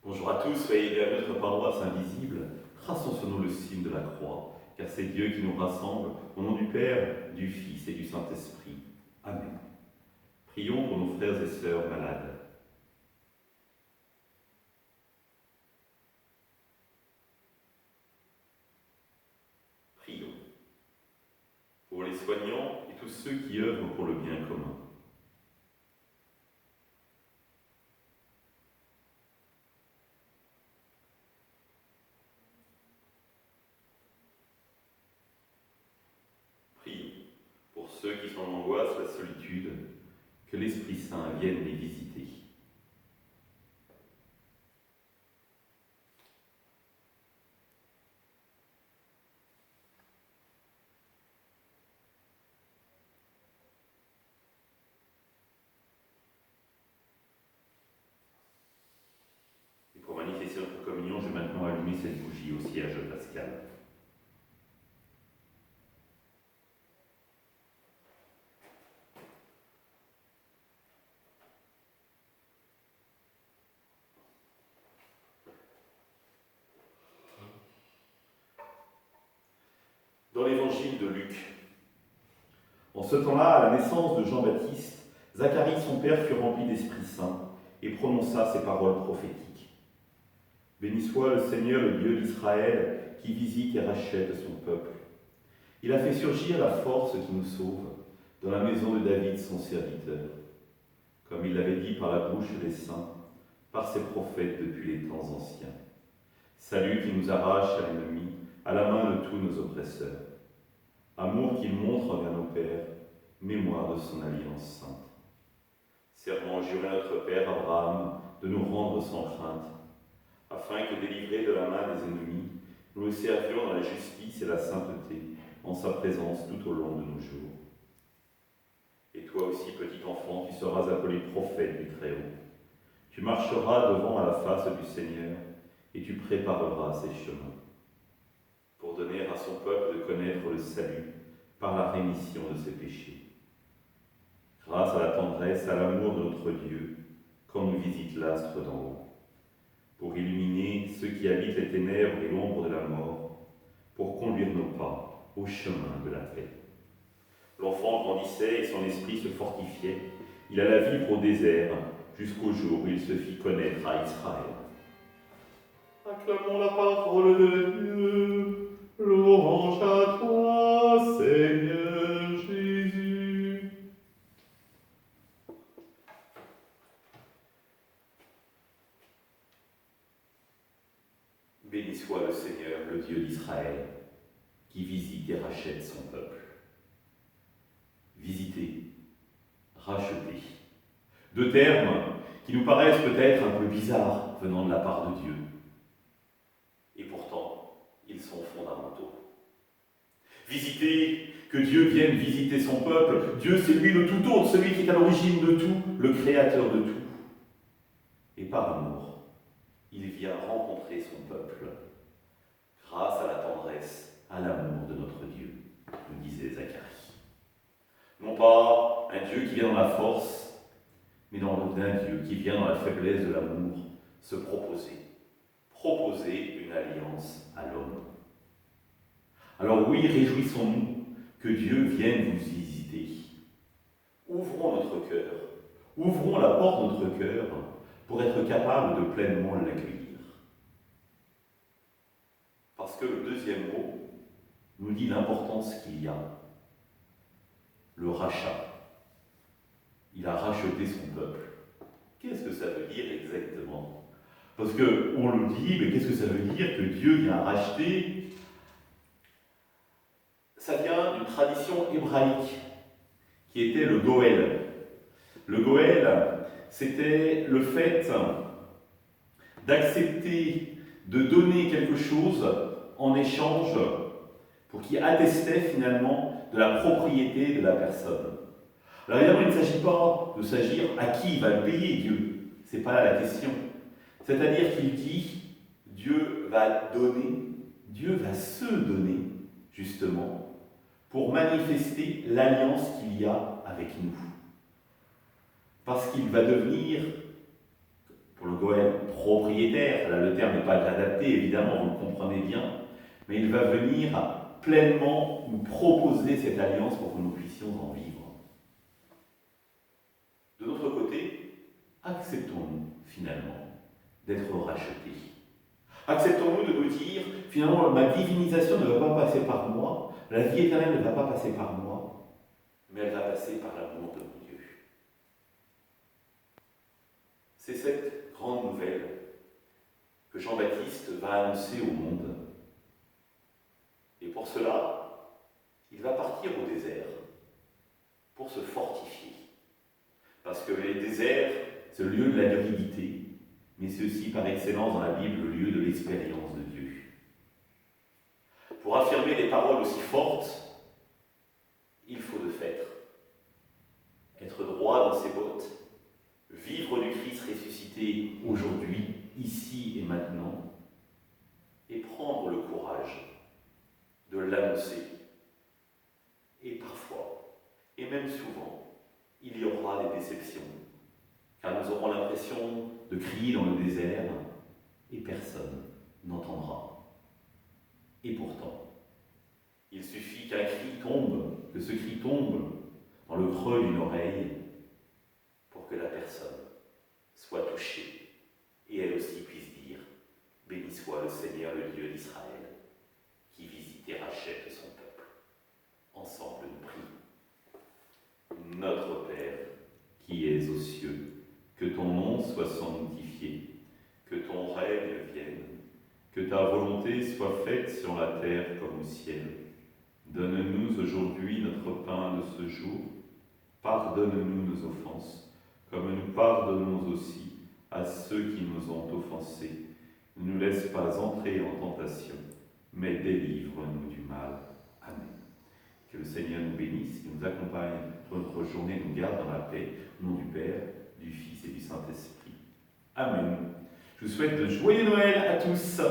Bonjour à tous, soyez bienvenus à notre paroisse invisible. Traçons sur nous le signe de la croix, car c'est Dieu qui nous rassemble, au nom du Père, du Fils et du Saint-Esprit. Amen. Prions pour nos frères et sœurs malades. Prions pour les soignants et tous ceux qui œuvrent pour le bien commun. Prions pour ceux qui sont en angoisse, la solitude, que l'Esprit Saint vienne les visiter. Et pour manifester notre communion, je vais maintenant allumer cette bougie au cierge pascal. Dans l'évangile de Luc, en ce temps-là, à la naissance de Jean-Baptiste, Zacharie, son père, fut rempli d'Esprit Saint et prononça ces paroles prophétiques. Béni soit le Seigneur, le Dieu d'Israël, qui visite et rachète son peuple. Il a fait surgir la force qui nous sauve dans la maison de David, son serviteur, comme il l'avait dit par la bouche des saints, par ses prophètes depuis les temps anciens. Salut qui nous arrache à l'ennemi, à la main de tous nos oppresseurs. Amour qu'il montre envers nos pères, mémoire de son alliance sainte. Serment juré à notre père Abraham de nous rendre sans crainte, afin que, délivrés de la main des ennemis, nous le servions dans la justice et la sainteté, en sa présence tout au long de nos jours. Et toi aussi, petit enfant, tu seras appelé prophète du Très-Haut. Tu marcheras devant à la face du Seigneur, et tu prépareras ses chemins, pour donner à son peuple de connaître le salut par la rémission de ses péchés. Grâce à la tendresse, à l'amour de notre Dieu, quand nous visite l'astre d'en haut, pour illuminer ceux qui habitent les ténèbres et l'ombre de la mort, pour conduire nos pas au chemin de la paix. L'enfant grandissait et son esprit se fortifiait. Il alla vivre au désert jusqu'au jour où il se fit connaître à Israël. Acclamons la parole de Dieu. Louange à toi, Seigneur Jésus. Béni soit le Seigneur, le Dieu d'Israël, qui visite et rachète son peuple. Visiter, racheter. Deux termes qui nous paraissent peut-être un peu bizarres venant de la part de Dieu. Et pourtant, ils sont fondamentaux. Visiter, que Dieu vienne visiter son peuple. Dieu, c'est lui le tout autre, celui qui est à l'origine de tout, le créateur de tout. Et par amour, il vient rencontrer son peuple grâce à la tendresse, à l'amour de notre Dieu, nous disait Zacharie. Non pas un Dieu qui vient dans la force, mais un Dieu qui vient dans la faiblesse de l'amour se proposer une alliance à l'homme. Alors oui, réjouissons-nous que Dieu vienne nous visiter. Ouvrons notre cœur, ouvrons la porte de notre cœur pour être capables de pleinement l'accueillir. Parce que le deuxième mot nous dit l'importance qu'il y a. Le rachat. Il a racheté son peuple. Qu'est-ce que ça veut dire exactement? Parce qu'on le dit, mais qu'est-ce que ça veut dire que Dieu vient racheter? Ça vient d'une tradition hébraïque qui était le Goël. Le Goël, c'était le fait d'accepter de donner quelque chose en échange pour qui attestait finalement de la propriété de la personne. Alors évidemment, il ne s'agit pas de s'agir à qui il va payer Dieu. Ce n'est pas là la question. C'est-à-dire qu'il dit, Dieu va donner, Dieu va se donner, justement, pour manifester l'alliance qu'il y a avec nous. Parce qu'il va devenir, pour le Goël propriétaire, là le terme n'est pas adapté évidemment, vous le comprenez bien, mais il va venir pleinement nous proposer cette alliance pour que nous puissions en vivre. De notre côté, acceptons-nous finalement d'être rachetés. Acceptons-nous de nous dire, finalement, ma divinisation ne va pas passer par moi, la vie éternelle ne va pas passer par moi, mais elle va passer par l'amour de mon Dieu. C'est cette grande nouvelle que Jean-Baptiste va annoncer au monde. Et pour cela, il va partir au désert pour se fortifier. Parce que les déserts, c'est le lieu de la virilité, mais c'est aussi par excellence dans la Bible le lieu de l'expérience de Dieu. Pour affirmer des paroles aussi fortes, il faut de faire. Être droit dans ses bottes, vivre du Christ ressuscité aujourd'hui, ici et maintenant, et prendre le courage de l'annoncer. Et parfois, et même souvent, il y aura des déceptions, car nous aurons l'impression de crier dans le désert et personne n'entendra. Et pourtant, il suffit qu'un cri tombe, que ce cri tombe dans le creux d'une oreille pour que la personne soit touchée et elle aussi puisse dire « Béni soit le Seigneur, le Dieu d'Israël, qui visite et rachète son peuple. » Ensemble, nous prions. Notre Père, qui es aux cieux, que ton nom soit sanctifié, que ton règne vienne, que ta volonté soit faite sur la terre comme au ciel. Donne-nous aujourd'hui notre pain de ce jour. Pardonne-nous nos offenses, comme nous pardonnons aussi à ceux qui nous ont offensés. Ne nous laisse pas entrer en tentation, mais délivre-nous du mal. Amen. Que le Seigneur nous bénisse, qu'il nous accompagne pour notre journée, nous garde dans la paix, au nom du Père, du Fils et du Saint-Esprit. Amen. Je vous souhaite de joyeux Noël à tous.